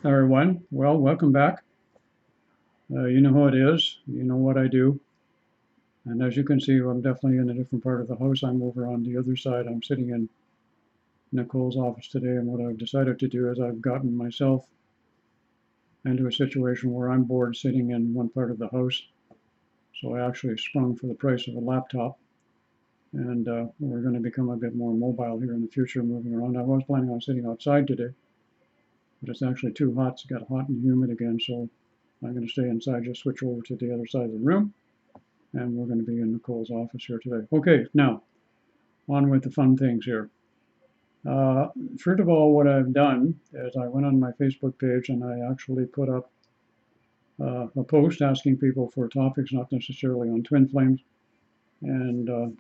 Everyone. Well, welcome back. You know who it is. You know what I do. And as you can see, I'm definitely in a different part of the house. I'm over on the other side. I'm sitting in Nicole's office today. And what I've decided to do is I've gotten myself into a situation where I'm bored sitting in one part of the house. So I actually sprung for the price of a laptop. And we're going to become a bit more mobile here in the future, moving around. I was planning on sitting outside today, but it's actually too hot. It's got hot and humid again. So I'm going to stay inside, just switch over to the other side of the room and we're going to be in Nicole's office here today. Okay, now on with the fun things here. Uh, First of all, what I've done is I went on my Facebook page and I actually put up a post asking people for topics, not necessarily on twin flames, and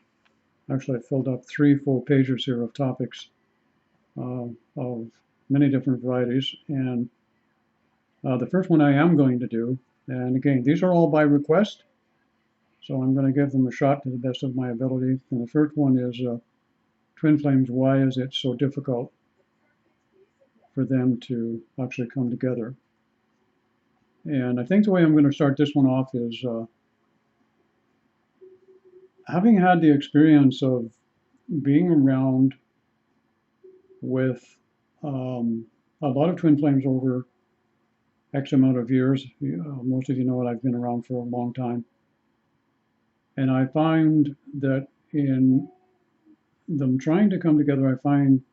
actually I filled up three full pages here of topics of many different varieties. And the first one I am going to do, and again, these are all by request, so I'm going to give them a shot to the best of my ability. And the first one is twin flames, why is it so difficult for them to actually come together? And I think the way I'm going to start this one off is having had the experience of being around with um, a lot of twin flames over X amount of years. Most of you know that I've been around for a long time. And I find that in them trying to come together, I find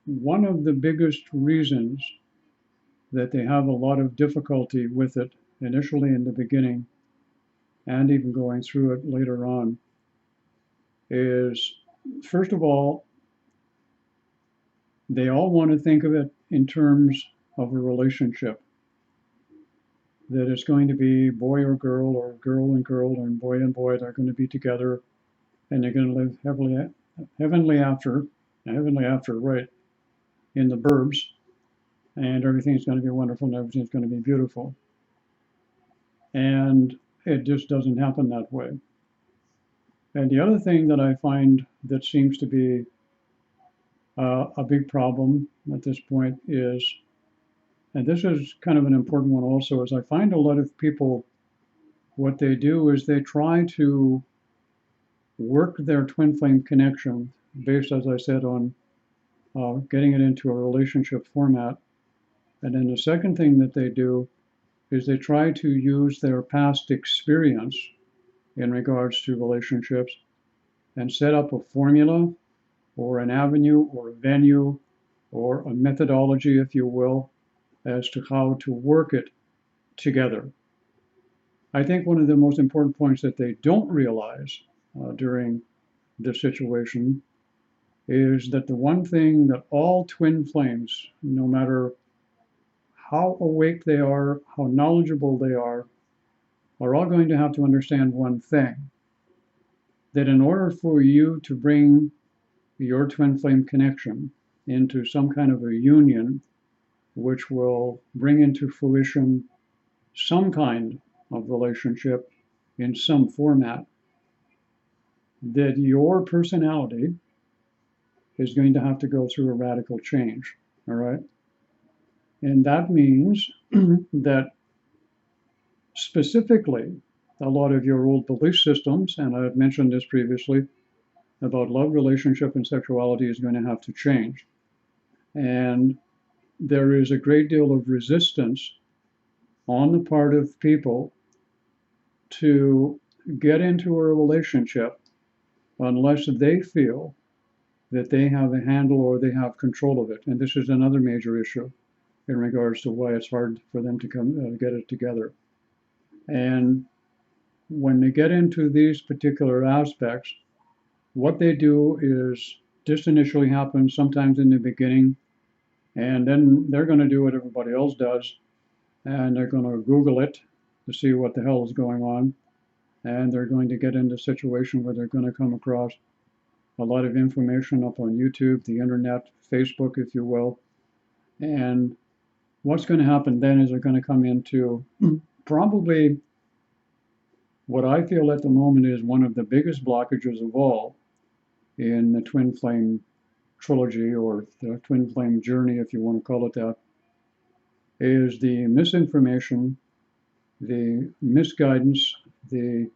one of the biggest reasons that they have a lot of difficulty with it initially in the beginning and even going through it later on is, first of all, they all want to think of it in terms of a relationship, that it's going to be boy or girl and boy, they're going to be together and they're going to live heavenly after, right, in the burbs, and everything's going to be wonderful and everything's going to be beautiful. And it just doesn't happen that way. And the other thing that I find that seems to be a big problem at this point is, and this is kind of an important one also, is I find a lot of people, what they do is they try to work their twin flame connection based, as I said, on getting it into a relationship format. And then the second thing that they do is they try to use their past experience in regards to relationships and set up a formula or an avenue or a venue or a methodology, if you will, as to how to work it together. I think one of the most important points that they don't realize during this situation is that the one thing that all twin flames, no matter how awake they are, how knowledgeable they are all going to have to understand one thing, that in order for you to bring your twin flame connection into some kind of a union, which will bring into fruition some kind of relationship in some format, that your personality is going to have to go through a radical change. All right. And that means that specifically, a lot of your old belief systems, and I've mentioned this previously, about love, relationship, and sexuality is going to have to change. And there is a great deal of resistance on the part of people to get into a relationship unless they feel that they have a handle or they have control of it. And this is another major issue in regards to why it's hard for them to come get it together. And when they get into these particular aspects, what they do is this initially happens sometimes in the beginning, and then they're going to do what everybody else does, and they're going to Google it to see what the hell is going on, and they're going to get into a situation where they're going to come across a lot of information up on YouTube, the internet, Facebook, if you will. And what's going to happen then is they're going to come into probably what I feel at the moment is one of the biggest blockages of all in the twin flame trilogy or the twin flame journey, if you want to call it that. is the misinformation, the misguidance, the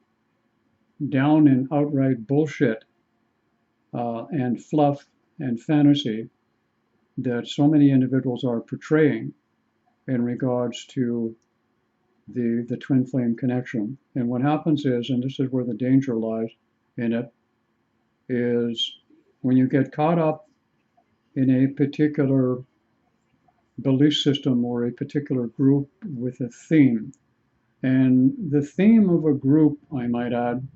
down and outright bullshit and fluff and fantasy that so many individuals are portraying in regards to the twin flame connection. And what happens is, and this is where the danger lies in it, is when you get caught up in a particular belief system or a particular group with a theme. And the theme of a group, I might add,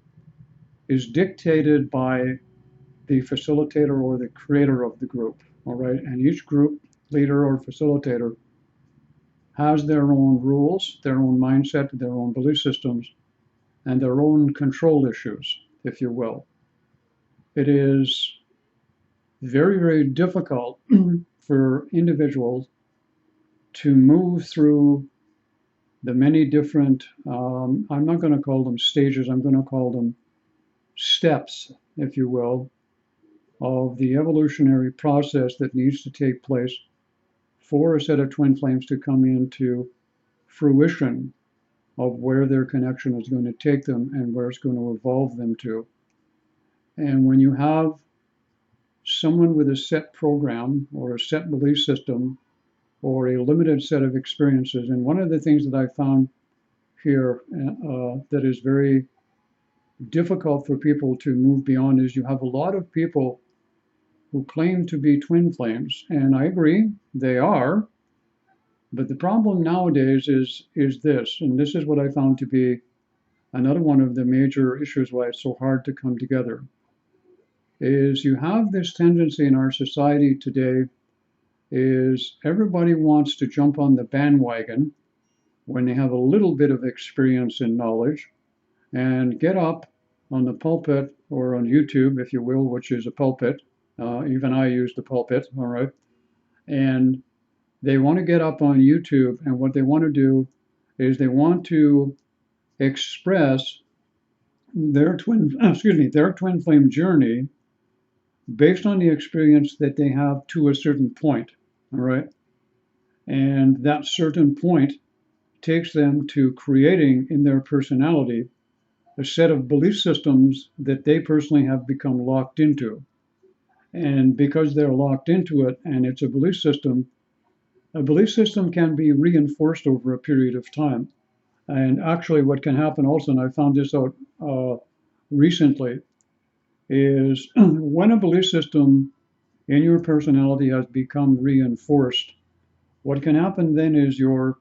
is dictated by the facilitator or the creator of the group. All right. And each group leader or facilitator has their own rules, their own mindset, their own belief systems, and their own control issues, if you will. It is very, very difficult for individuals to move through the many different, I'm not going to call them stages, I'm going to call them steps, if you will, of the evolutionary process that needs to take place for a set of twin flames to come into fruition of where their connection is going to take them and where it's going to evolve them to. And when you have someone with a set program or a set belief system or a limited set of experiences, and one of the things that I found here that is very difficult for people to move beyond is you have a lot of people who claim to be twin flames, and I agree they are. But the problem nowadays is this, and this is what I found to be another one of the major issues why it's so hard to come together, is you have this tendency in our society today is everybody wants to jump on the bandwagon when they have a little bit of experience and knowledge and get up on the pulpit or on YouTube, if you will, which is a pulpit. Even I use the pulpit, all right? And they want to get up on YouTube, and what they want to do is they want to express their twin flame journey based on the experience that they have to a certain point, all right? And that certain point takes them to creating in their personality a set of belief systems that they personally have become locked into. And because they're locked into it and it's a belief system can be reinforced over a period of time. And actually, what can happen also, and I found this out recently, is when a belief system in your personality has become reinforced, what can happen then is your,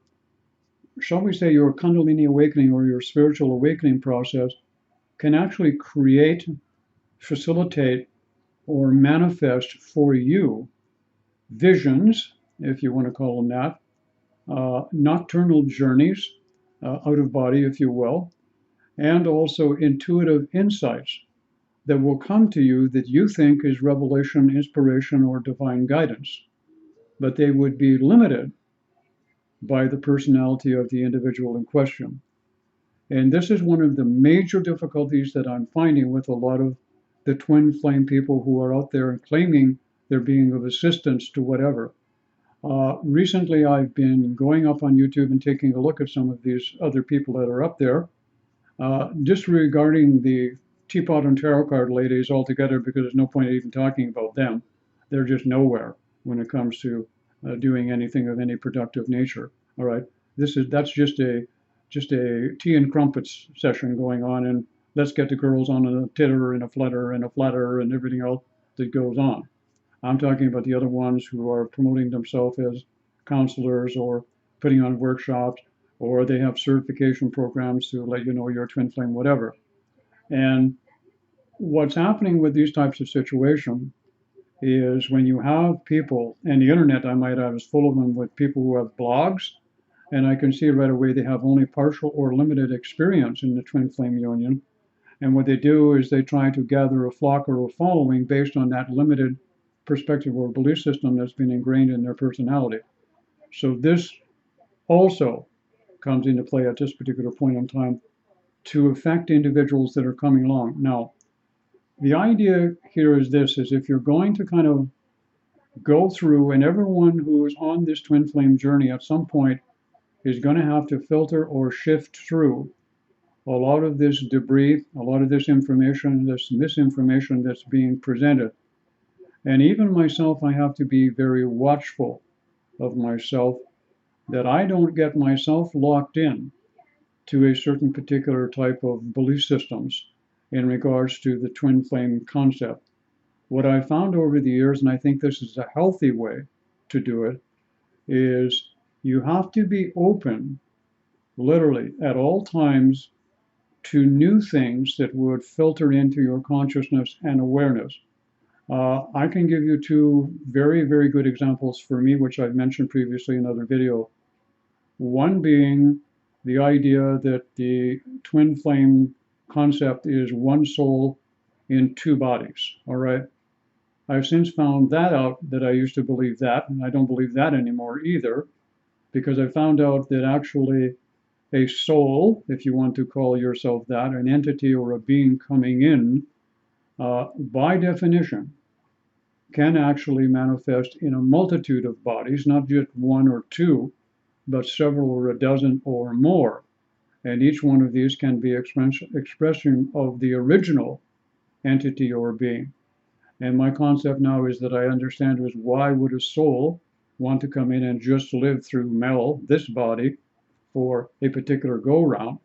shall we say, your Kundalini awakening or your spiritual awakening process can actually create, facilitate, or manifest for you visions, if you want to call them that, nocturnal journeys, out of body, if you will, and also intuitive insights that will come to you that you think is revelation, inspiration, or divine guidance. But they would be limited by the personality of the individual in question. And this is one of the major difficulties that I'm finding with a lot of the twin flame people who are out there and claiming they're being of assistance to whatever. Recently, I've been going up on YouTube and taking a look at some of these other people that are up there, disregarding the teapot and tarot card ladies altogether because there's no point even talking about them. They're just nowhere when it comes to doing anything of any productive nature. All right, that's just a tea and crumpets session going on, and let's get the girls on a titter and a flutter and a flatter and everything else that goes on. I'm talking about the other ones who are promoting themselves as counselors or putting on workshops, or they have certification programs to let you know you're a twin flame, whatever. And what's happening with these types of situations is when you have people, and the internet, I might add, is full of them with people who have blogs, and I can see right away they have only partial or limited experience in the twin flame union. And what they do is they try to gather a flock or a following based on that limited perspective or belief system that's been ingrained in their personality. So this also comes into play at this particular point in time to affect individuals that are coming along. Now, the idea here is this, is if you're going to kind of go through, and everyone who is on this twin flame journey at some point is going to have to filter or shift through a lot of this debris, a lot of this information, this misinformation that's being presented. And even myself, I have to be very watchful of myself that I don't get myself locked in to a certain particular type of belief systems in regards to the twin flame concept. What I found over the years, and I think this is a healthy way to do it, is you have to be open, literally, at all times to new things that would filter into your consciousness and awareness. I can give you two very, very good examples for me, which I've mentioned previously in another video. One being the idea that the twin flame concept is one soul in two bodies. All right. I've since found that out that I used to believe that, and I don't believe that anymore either, because I found out that actually a soul, if you want to call yourself that, an entity or a being coming in, by definition, can actually manifest in a multitude of bodies, not just one or two, but several or a dozen or more. And each one of these can be expression of the original entity or being. And my concept now is that I understand is why would a soul want to come in and just live through Mel, this body, for a particular go round?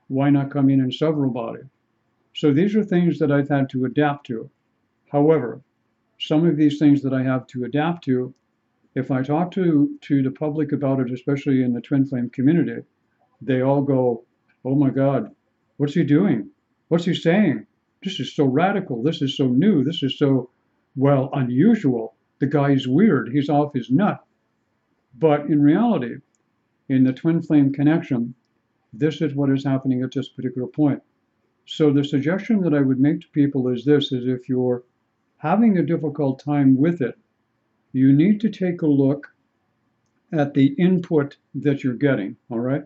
Why not come in several bodies? So these are things that I've had to adapt to. However, some of these things that I have to adapt to, if I talk to the public about it, especially in the twin flame community, they all go, "Oh my God, what's he doing? What's he saying? This is so radical. This is so new. This is so, well, unusual. The guy's weird. He's off his nut." But in reality, in the twin flame connection, this is what is happening at this particular point. So the suggestion that I would make to people is this, is if you're having a difficult time with it, you need to take a look at the input that you're getting, all right?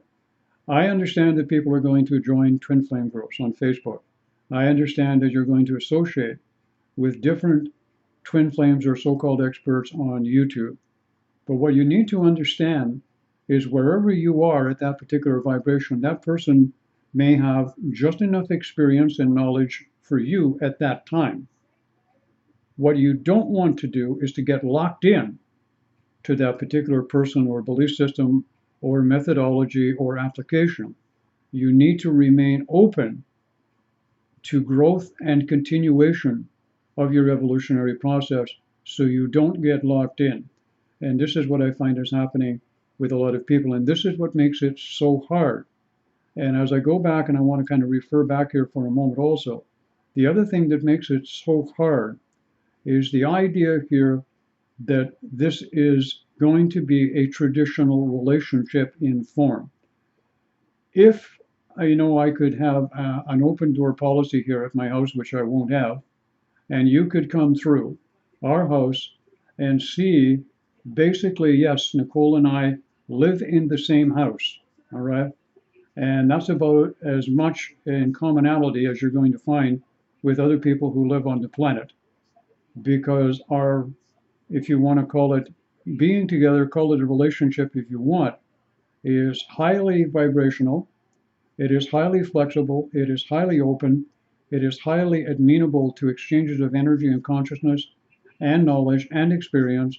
I understand that people are going to join twin flame groups on Facebook. I understand that you're going to associate with different twin flames or so-called experts on YouTube. But what you need to understand is wherever you are at that particular vibration, that person may have just enough experience and knowledge for you at that time. What you don't want to do is to get locked in to that particular person or belief system or methodology or application. You need to remain open to growth and continuation of your evolutionary process so you don't get locked in. And this is what I find is happening with a lot of people. And this is what makes it so hard. And as I go back, and I want to kind of refer back here for a moment also, the other thing that makes it so hard is the idea here that this is going to be a traditional relationship in form. If I could have an open door policy here at my house, which I won't have, and you could come through our house and see basically, yes, Nicole and I live in the same house, all right? And that's about as much in commonality as you're going to find with other people who live on the planet. Because our, if you want to call it being together, call it a relationship if you want, is highly vibrational. It is highly flexible. It is highly open. It is highly amenable to exchanges of energy and consciousness and knowledge and experience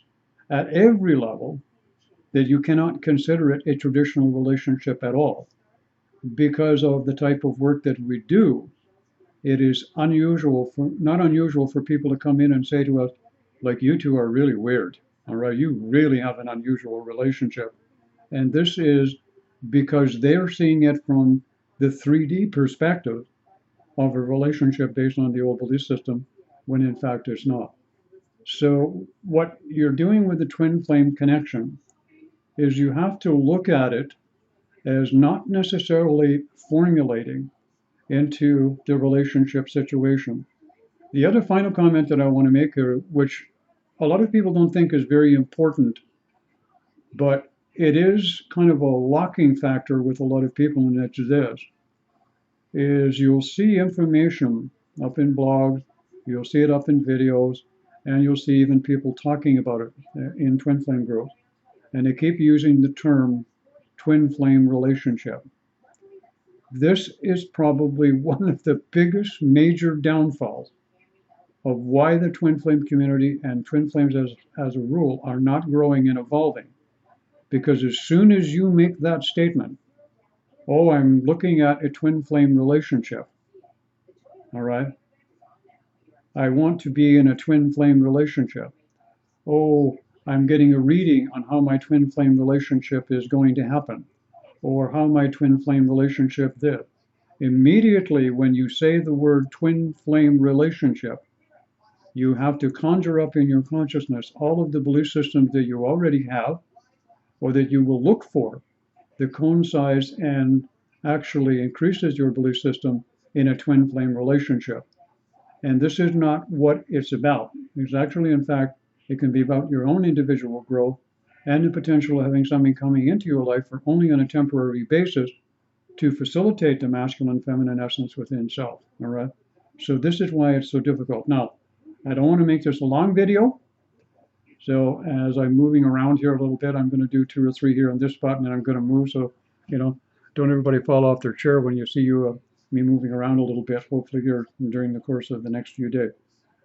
at every level that you cannot consider it a traditional relationship at all. Because of the type of work that we do, it is not unusual for people to come in and say to us, like, you two are really weird. All right, you really have an unusual relationship. And this is because they're seeing it from the 3D perspective of a relationship based on the old belief system, when in fact it's not. So, what you're doing with the twin flame connection is you have to look at it as not necessarily formulating into the relationship situation. The other final comment that I want to make here, which a lot of people don't think is very important, but it is kind of a locking factor with a lot of people, and it's this, is you'll see information up in blogs, you'll see it up in videos, and you'll see even people talking about it in twin flame groups. And they keep using the term twin flame relationship. This is probably one of the biggest major downfalls of why the twin flame community and twin flames as a rule are not growing and evolving. Because as soon as you make that statement, oh, I'm looking at a twin flame relationship, all right? I want to be in a twin flame relationship. Oh, I'm getting a reading on how my twin flame relationship is going to happen, or how my twin flame relationship did. Immediately, when you say the word twin flame relationship, you have to conjure up in your consciousness all of the belief systems that you already have or that you will look for that coincides and actually increases your belief system in a twin flame relationship. And this is not what it's about. It's actually, in fact, it can be about your own individual growth and the potential of having something coming into your life for only on a temporary basis to facilitate the masculine feminine essence within self. All right. So this is why it's so difficult. Now, I don't want to make this a long video. So as I'm moving around here a little bit, I'm going to do 2 or 3 here on this spot, and then I'm going to move. So, don't everybody fall off their chair when you see me moving around a little bit, hopefully here during the course of the next few days.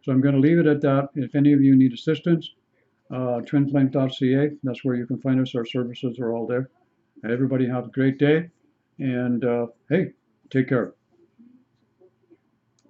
So I'm going to leave it at that. If any of you need assistance, twinflame.ca, that's where you can find us. Our services are all there. Everybody have a great day. And hey, take care.